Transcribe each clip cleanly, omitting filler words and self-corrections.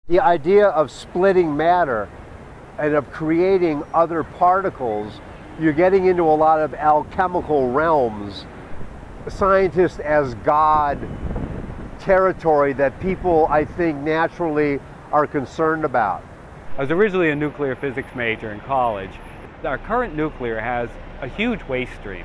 The idea of splitting matter and of creating other particles, you're getting into a lot of alchemical realms. Scientists as God territory that people, I think, naturally are concerned about. I was originally a nuclear physics major in college. Our current nuclear has a huge waste stream,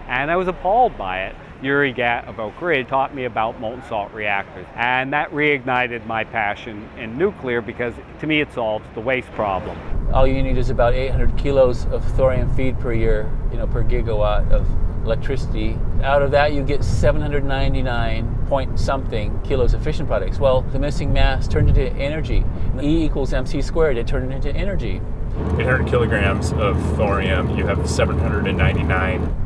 and I was appalled by it. Yuri Gatt of Oak Ridge taught me about molten salt reactors, and that reignited my passion in nuclear because to me it solves the waste problem. All you need is about 800 kilos of thorium feed per year, per gigawatt of electricity. Out of that you get 799 point something kilos of fission products. Well, the missing mass turned into energy. E equals mc squared, it turned into energy. 800 kilograms of thorium, you have 799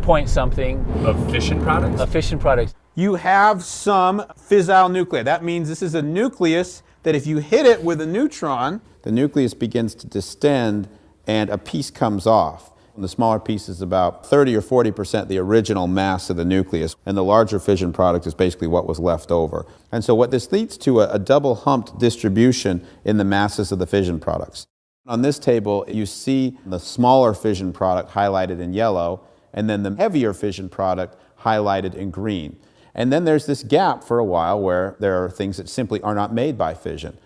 point something of fission products? Of fission products. You have some fissile nuclei. That means this is a nucleus that if you hit it with a neutron, the nucleus begins to distend and a piece comes off. And the smaller piece is about 30 or 40% the original mass of the nucleus, and the larger fission product is basically what was left over. And so what this leads to a double humped distribution in the masses of the fission products. On this table you see the smaller fission product highlighted in yellow, and then the heavier fission product highlighted in green. And then there's this gap for a while where there are things that simply are not made by fission.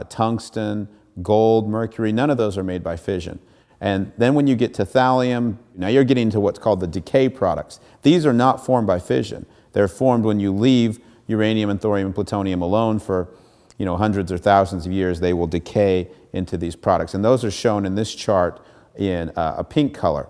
Tungsten, gold, mercury, none of those are made by fission. And then when you get to thallium, now you're getting into what's called the decay products. These are not formed by fission. They're formed when you leave uranium and thorium and plutonium alone for hundreds or thousands of years. They will decay into these products. And those are shown in this chart in a pink color.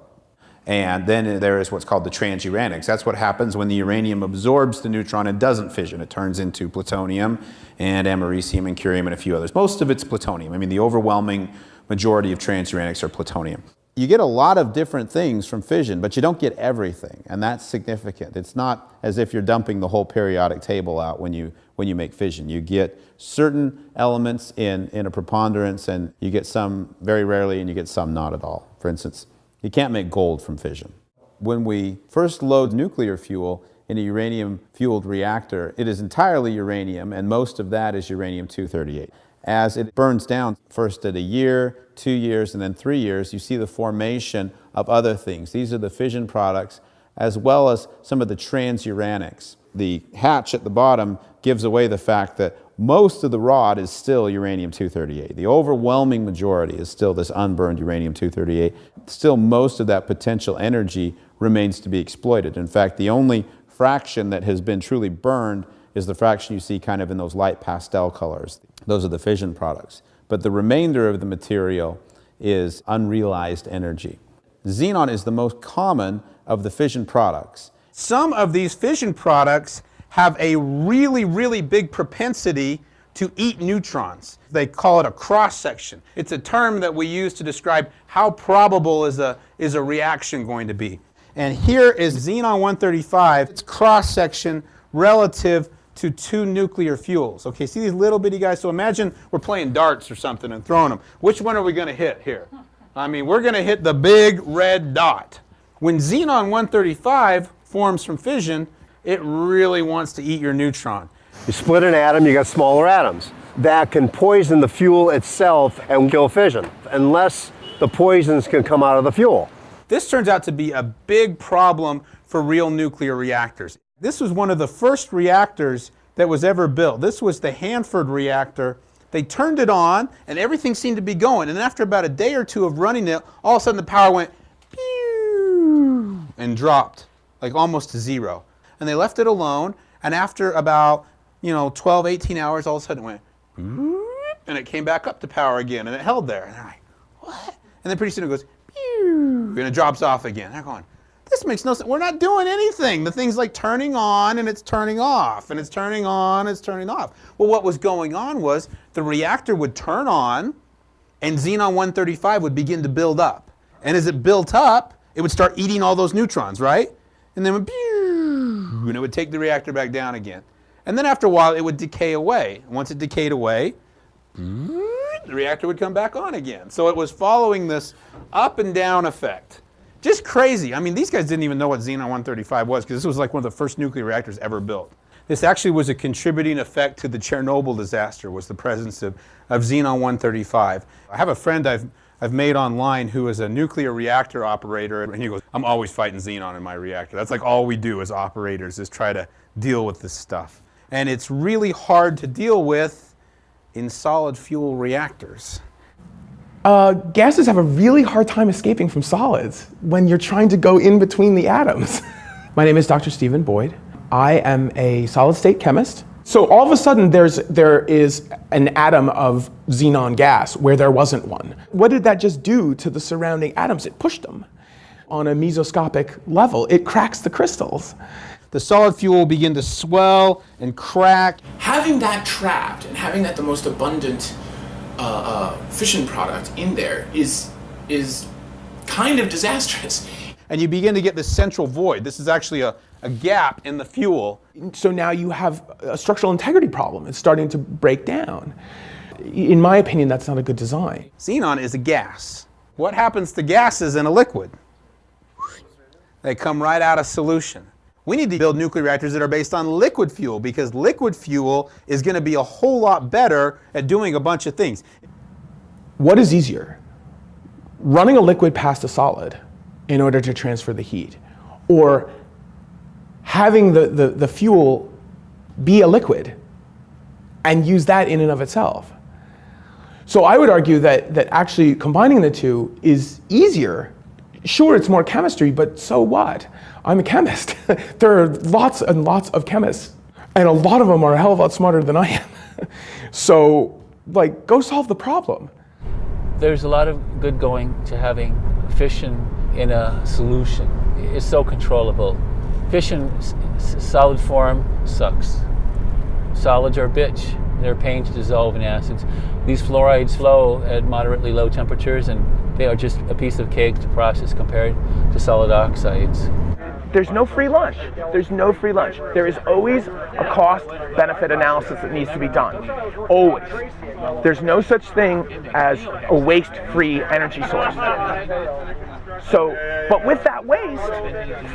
And then there is what's called the transuranics. That's what happens when the uranium absorbs the neutron and doesn't fission. It turns into plutonium and americium and curium and a few others. Most of it's plutonium. I mean, the overwhelming majority of transuranics are plutonium. You get a lot of different things from fission, but you don't get everything, and that's significant. It's not as if you're dumping the whole periodic table out when you make fission. You get certain elements in a preponderance, and you get some very rarely, and you get some not at all. For instance, you can't make gold from fission. When we first load nuclear fuel in a uranium-fueled reactor, it is entirely uranium, and most of that is uranium-238. As it burns down, first at a year, 2 years, and then 3 years, you see the formation of other things. These are the fission products, as well as some of the transuranics. The hatch at the bottom gives away the fact that most of the rod is still uranium-238. The overwhelming majority is still this unburned uranium-238. Still, most of that potential energy remains to be exploited. In fact, the only fraction that has been truly burned is the fraction you see kind of in those light pastel colors. Those are the fission products. But the remainder of the material is unrealized energy. Xenon is the most common of the fission products. some of these fission products have a really, really big propensity to eat neutrons. They call it a cross-section. It's a term that we use to describe how probable is a reaction going to be. And here is xenon-135, its cross-section relative to two nuclear fuels. Okay, see these little bitty guys? So imagine we're playing darts or something and throwing them. Which one are we going to hit here? I mean, we're going to hit the big red dot. When xenon-135 forms from fission, it really wants to eat your neutron. You split an atom, you got smaller atoms. That can poison the fuel itself and kill fission, unless the poisons can come out of the fuel. This turns out to be a big problem for real nuclear reactors. This was one of the first reactors that was ever built. This was the Hanford reactor. They turned it on and everything seemed to be going. And after about a day or two of running it, all of a sudden the power went pew and dropped like almost to zero. And they left it alone, and after about 12, 18 hours, all of a sudden it went and it came back up to power again, and it held there. And they're like, what? And then pretty soon it goes pew and it drops off again. They're going, this makes no sense. We're not doing anything. The thing's like turning on and it's turning off, and it's turning on and it's turning off. Well, what was going on was the reactor would turn on and xenon-135 would begin to build up. And as it built up, it would start eating all those neutrons, right? And then it would pew, and it would take the reactor back down again. And then after a while, it would decay away. And once it decayed away, the reactor would come back on again. So it was following this up and down effect. Just crazy. I mean, these guys didn't even know what xenon-135 was, because this was like one of the first nuclear reactors ever built. This actually was a contributing effect to the Chernobyl disaster, was the presence of xenon-135. I have a friend I've made online who is a nuclear reactor operator, and he goes, I'm always fighting xenon in my reactor. That's like all we do as operators, is try to deal with this stuff. And it's really hard to deal with in solid fuel reactors. Gases have a really hard time escaping from solids when you're trying to go in between the atoms. My name is Dr. Stephen Boyd. I am a solid state chemist. So all of a sudden there is an atom of xenon gas where there wasn't one. What did that just do to the surrounding atoms? It pushed them. On a mesoscopic level, it cracks the crystals. The solid fuel will begin to swell and crack. Having that trapped and having that the most abundant fission product in there is kind of disastrous. And you begin to get this central void. This is actually a gap in the fuel. So now you have a structural integrity problem. It's starting to break down. In my opinion, that's not a good design. Xenon is a gas. What happens to gases in a liquid? They come right out of solution. We need to build nuclear reactors that are based on liquid fuel, because liquid fuel is going to be a whole lot better at doing a bunch of things. What is easier? Running a liquid past a solid in order to transfer the heat, or having the fuel be a liquid and use that in and of itself? So I would argue that actually combining the two is easier. Sure, it's more chemistry, but so what? I'm a chemist. There are lots and lots of chemists, and a lot of them are a hell of a lot smarter than I am. So, like, go solve the problem. There's a lot of good going to having fission in a solution. It's so controllable. Fission, solid form, sucks. Solids are a bitch. They're a pain to dissolve in acids. These fluorides flow at moderately low temperatures, and they are just a piece of cake to process compared to solid oxides. There's no free lunch. There's no free lunch. There is always a cost-benefit analysis that needs to be done. Always. There's no such thing as a waste-free energy source. So, but with that waste,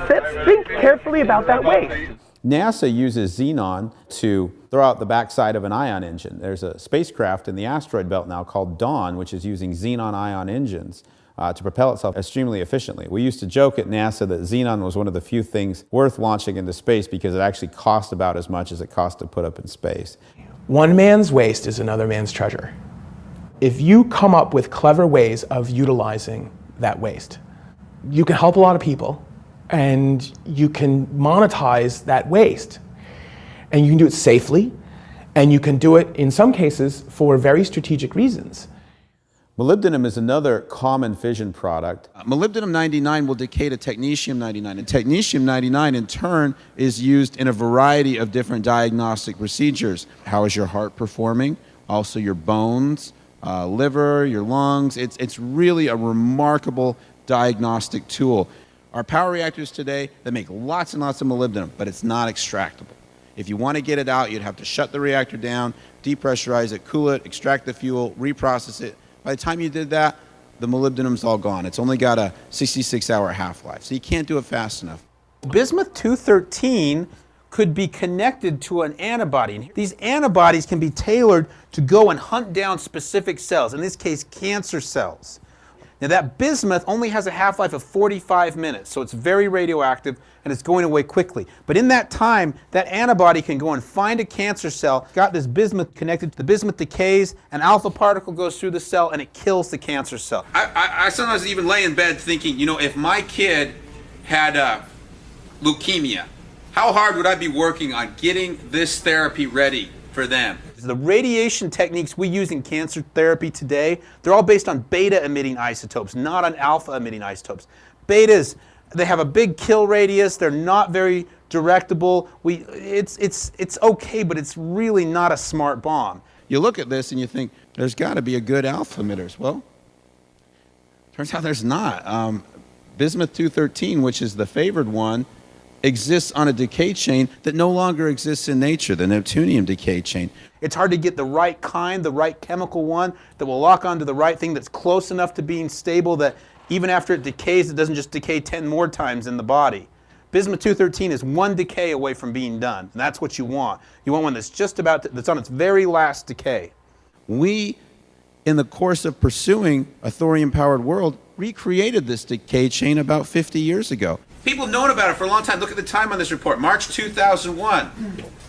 let's think carefully about that waste. NASA uses xenon to throw out the backside of an ion engine. There's a spacecraft in the asteroid belt now called Dawn, which is using xenon ion engines to propel itself extremely efficiently. We used to joke at NASA that xenon was one of the few things worth launching into space because it actually cost about as much as it cost to put up in space. One man's waste is another man's treasure. If you come up with clever ways of utilizing that waste, you can help a lot of people, and you can monetize that waste. And you can do it safely, and you can do it in some cases for very strategic reasons. Molybdenum is another common fission product. Molybdenum-99 will decay to technetium-99, and technetium-99 in turn is used in a variety of different diagnostic procedures. How is your heart performing? Also your bones, liver, your lungs. It's really a remarkable diagnostic tool. Our power reactors today, they make lots and lots of molybdenum, but it's not extractable. If you want to get it out, you'd have to shut the reactor down, depressurize it, cool it, extract the fuel, reprocess it. By the time you did that, the molybdenum's all gone. It's only got a 66-hour half-life, so you can't do it fast enough. Bismuth-213 could be connected to an antibody. These antibodies can be tailored to go and hunt down specific cells, in this case, cancer cells. Now that bismuth only has a half-life of 45 minutes, so it's very radioactive and it's going away quickly. But in that time, that antibody can go and find a cancer cell, got this bismuth connected, the bismuth decays, an alpha particle goes through the cell and it kills the cancer cell. I sometimes even lay in bed thinking, you know, if my kid had leukemia, how hard would I be working on getting this therapy ready for them? The radiation techniques we use in cancer therapy today, they're all based on beta-emitting isotopes, not on alpha-emitting isotopes. Betas, they have a big kill radius, they're not very directable. It's okay, but it's really not a smart bomb. You look at this and you think, there's got to be a good alpha emitters. Well, turns out there's not. Bismuth-213, which is the favored one, exists on a decay chain that no longer exists in nature, the neptunium decay chain. It's hard to get the right kind, the right chemical one that will lock onto the right thing that's close enough to being stable that even after it decays, it doesn't just decay 10 more times in the body. Bismuth-213 is 1 decay away from being done, and that's what you want. You want one that's just about, that's on its very last decay. We, in the course of pursuing a thorium-powered world, recreated this decay chain about 50 years ago. People have known about it for a long time. Look at the time on this report, March 2001.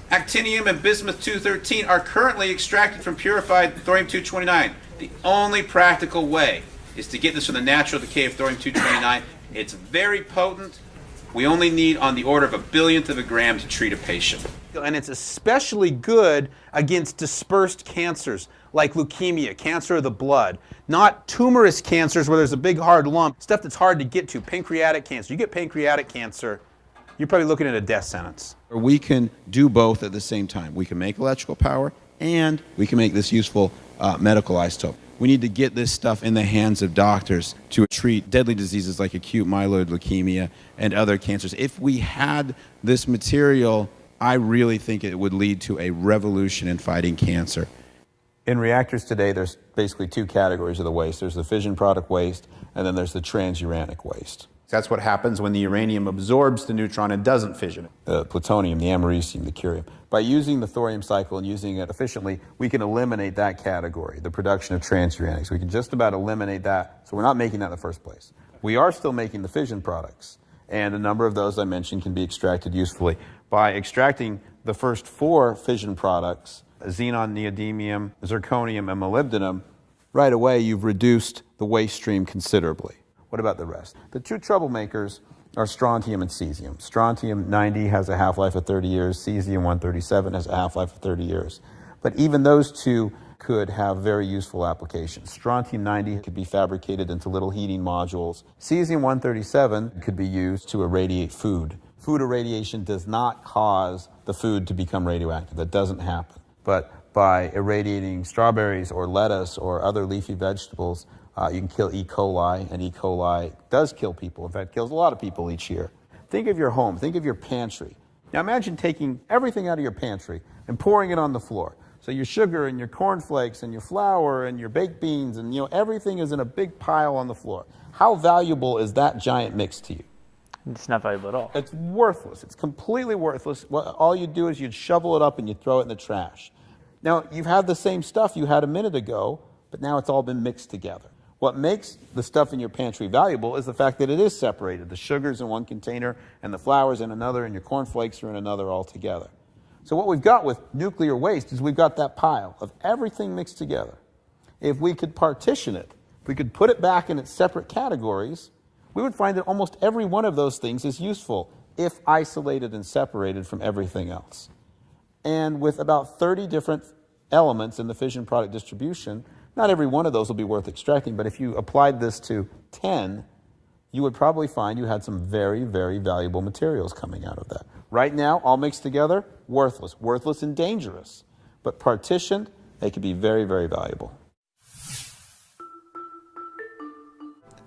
Actinium and bismuth-213 are currently extracted from purified thorium-229. The only practical way is to get this from the natural decay of thorium-229. It's very potent. We only need on the order of a billionth of a gram to treat a patient. And it's especially good against dispersed cancers like leukemia, cancer of the blood, not tumorous cancers where there's a big hard lump, stuff that's hard to get to, pancreatic cancer. You get pancreatic cancer, you're probably looking at a death sentence. We can do both at the same time. We can make electrical power and we can make this useful medical isotope. We need to get this stuff in the hands of doctors to treat deadly diseases like acute myeloid leukemia and other cancers. If we had this material, I really think it would lead to a revolution in fighting cancer. In reactors today, there's basically 2 categories of the waste. There's the fission product waste, and then there's the transuranic waste. That's what happens when the uranium absorbs the neutron and doesn't fission it. The plutonium, the americium, the curium. By using the thorium cycle and using it efficiently, we can eliminate that category, the production of transuranics. We can just about eliminate that, so we're not making that in the first place. We are still making the fission products, and a number of those I mentioned can be extracted usefully. By extracting the first 4 fission products, xenon, neodymium, zirconium, and molybdenum, right away you've reduced the waste stream considerably. What about the rest? The 2 troublemakers are strontium and cesium. Strontium-90 has a half-life of 30 years. Cesium-137 has a half-life of 30 years. But even those 2 could have very useful applications. Strontium-90 could be fabricated into little heating modules. Cesium-137 could be used to irradiate food. Food irradiation does not cause the food to become radioactive. That doesn't happen. But by irradiating strawberries or lettuce or other leafy vegetables, you can kill E. coli, and E. coli does kill people. In fact, it kills a lot of people each year. Think of your home. Think of your pantry. Now imagine taking everything out of your pantry and pouring it on the floor. So your sugar and your cornflakes and your flour and your baked beans and everything is in a big pile on the floor. How valuable is that giant mix to you? It's not valuable at all. It's worthless. It's completely worthless. All you do is you'd shovel it up and you throw it in the trash. Now, you've had the same stuff you had a minute ago, but now it's all been mixed together. What makes the stuff in your pantry valuable is the fact that it is separated. The sugar's in one container, and the flour's in another, and your cornflakes are in another altogether. So what we've got with nuclear waste is we've got that pile of everything mixed together. If we could partition it, if we could put it back in its separate categories, we would find that almost every one of those things is useful if isolated and separated from everything else. And with about 30 different elements in the fission product distribution, not every one of those will be worth extracting, but if you applied this to 10, you would probably find you had some very, very valuable materials coming out of that. Right now, all mixed together, worthless. Worthless and dangerous. But partitioned, they could be very, very valuable.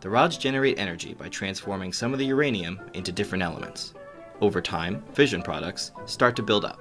The rods generate energy by transforming some of the uranium into different elements. Over time, fission products start to build up.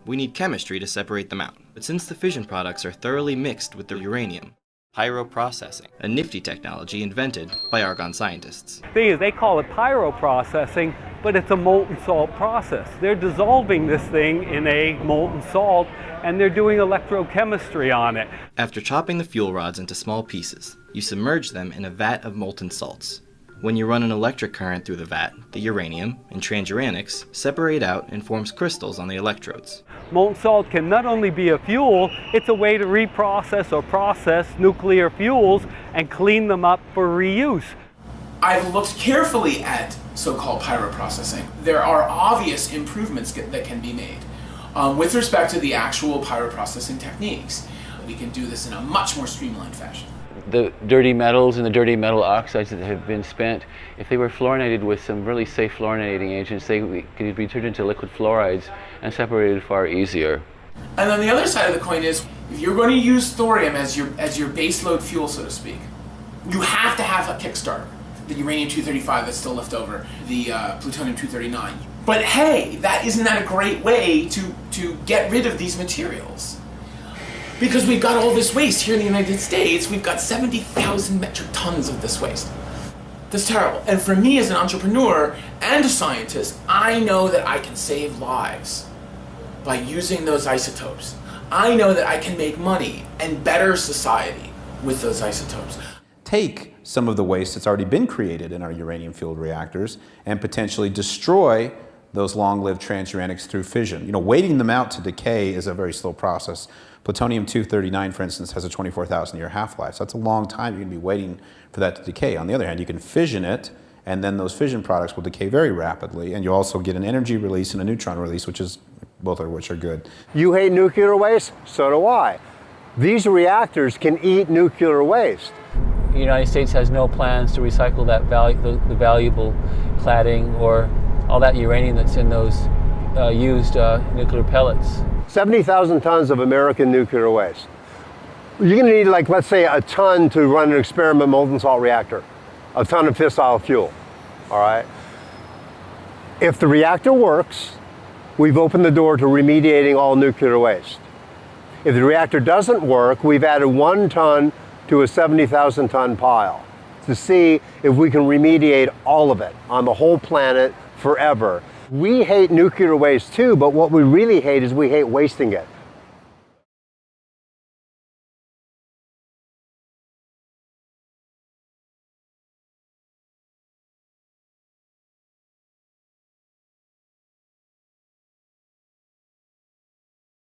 We need chemistry to separate them out. But since the fission products are thoroughly mixed with the uranium, pyroprocessing, a nifty technology invented by Argonne scientists. The thing is, they call it pyroprocessing, but it's a molten salt process. They're dissolving this thing in a molten salt, and they're doing electrochemistry on it. After chopping the fuel rods into small pieces, you submerge them in a vat of molten salts. When you run an electric current through the vat, the uranium and transuranics separate out and forms crystals on the electrodes. Molten salt can not only be a fuel, it's a way to reprocess or process nuclear fuels and clean them up for reuse. I've looked carefully at so-called pyroprocessing. There are obvious improvements that can be made with respect to the actual pyroprocessing techniques. We can do this in a much more streamlined fashion. The dirty metals and the dirty metal oxides that have been spent, if they were fluorinated with some really safe fluorinating agents, they could be turned into liquid fluorides and separated far easier. And then the other side of the coin is, if you're going to use thorium as your baseload fuel, so to speak, you have to have a kickstarter. The uranium-235 that's still left over, the plutonium-239. But hey, isn't that a great way to get rid of these materials? Because we've got all this waste here in the United States. We've got 70,000 metric tons of this waste. That's terrible. And for me as an entrepreneur and a scientist, I know that I can save lives by using those isotopes. I know that I can make money and better society with those isotopes. Take some of the waste that's already been created in our uranium-fueled reactors and potentially destroy those long-lived transuranics through fission. Waiting them out to decay is a very slow process. Plutonium-239, for instance, has a 24,000-year half-life, so that's a long time you're going to be waiting for that to decay. On the other hand, you can fission it, and then those fission products will decay very rapidly, and you also get an energy release and a neutron release, both of which are good. You hate nuclear waste? So do I. These reactors can eat nuclear waste. The United States has no plans to recycle that the valuable cladding or all that uranium that's in those used nuclear pellets. 70,000 tons of American nuclear waste. You're going to need, like, let's say, a ton to run an experiment molten salt reactor, a ton of fissile fuel, all right? If the reactor works, we've opened the door to remediating all nuclear waste. If the reactor doesn't work, we've added 1 ton to a 70,000 ton pile to see if we can remediate all of it on the whole planet forever. We hate nuclear waste too, but what we really hate is we hate wasting it.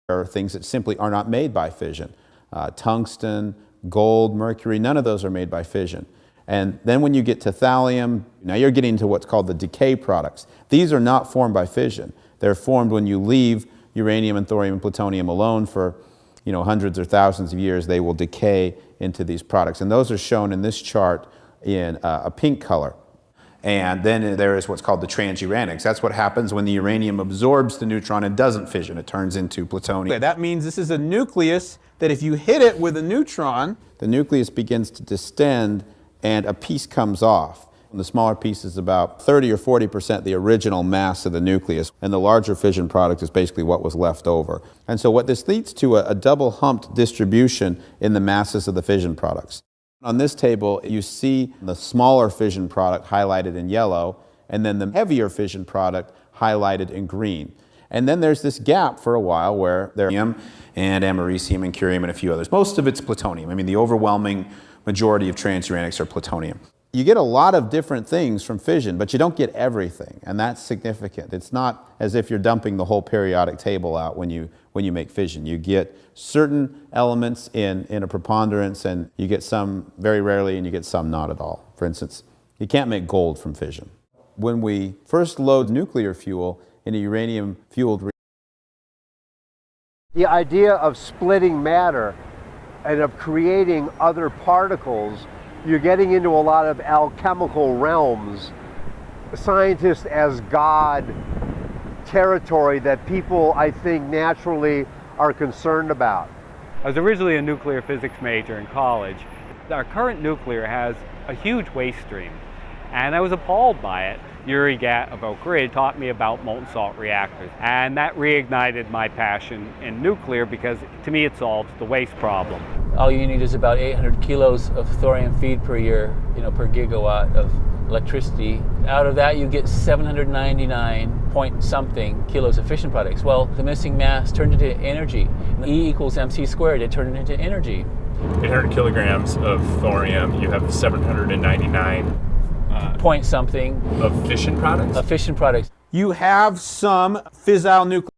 There are things that simply are not made by fission. Tungsten, gold, mercury, none of those are made by fission. And then when you get to thallium, now you're getting to what's called the decay products. These are not formed by fission. They're formed when you leave uranium and thorium and plutonium alone for hundreds or thousands of years. They will decay into these products. And those are shown in this chart in a pink color. And then there is what's called the transuranics. That's what happens when the uranium absorbs the neutron and doesn't fission. It turns into plutonium. That means this is a nucleus that if you hit it with a neutron, the nucleus begins to distend and a piece comes off. And the smaller piece is about 30 or 40% the original mass of the nucleus, and the larger fission product is basically what was left over. And so what this leads to a double humped distribution in the masses of the fission products. On this table, you see the smaller fission product highlighted in yellow, and then the heavier fission product highlighted in green. And then there's this gap for a while where there's uranium and americium and curium and a few others. Most of it's plutonium. I mean, the overwhelming majority of transuranics are plutonium. You get a lot of different things from fission, but you don't get everything, and that's significant. It's not as if you're dumping the whole periodic table out when you make fission. You get certain elements in a preponderance, and you get some very rarely, and you get some not at all. For instance, you can't make gold from fission. When we first load nuclear fuel in a uranium-fueled reactor, the idea of splitting matter and of creating other particles, you're getting into a lot of alchemical realms. Scientists as God territory that people, I think, naturally are concerned about. I was originally a nuclear physics major in college. Our current nuclear has a huge waste stream, and I was appalled by it. Yuri Gatt of Oak Ridge taught me about molten salt reactors, and that reignited my passion in nuclear because to me it solves the waste problem. All you need is about 800 kilos of thorium feed per year, per gigawatt of electricity. Out of that you get 799 point something kilos of fission products. Well, the missing mass turned into energy. E equals mc squared, it turned it into energy. 800 kilograms of thorium, you have 799 point something of fission products? Of fission products. you have some fissile nuclei.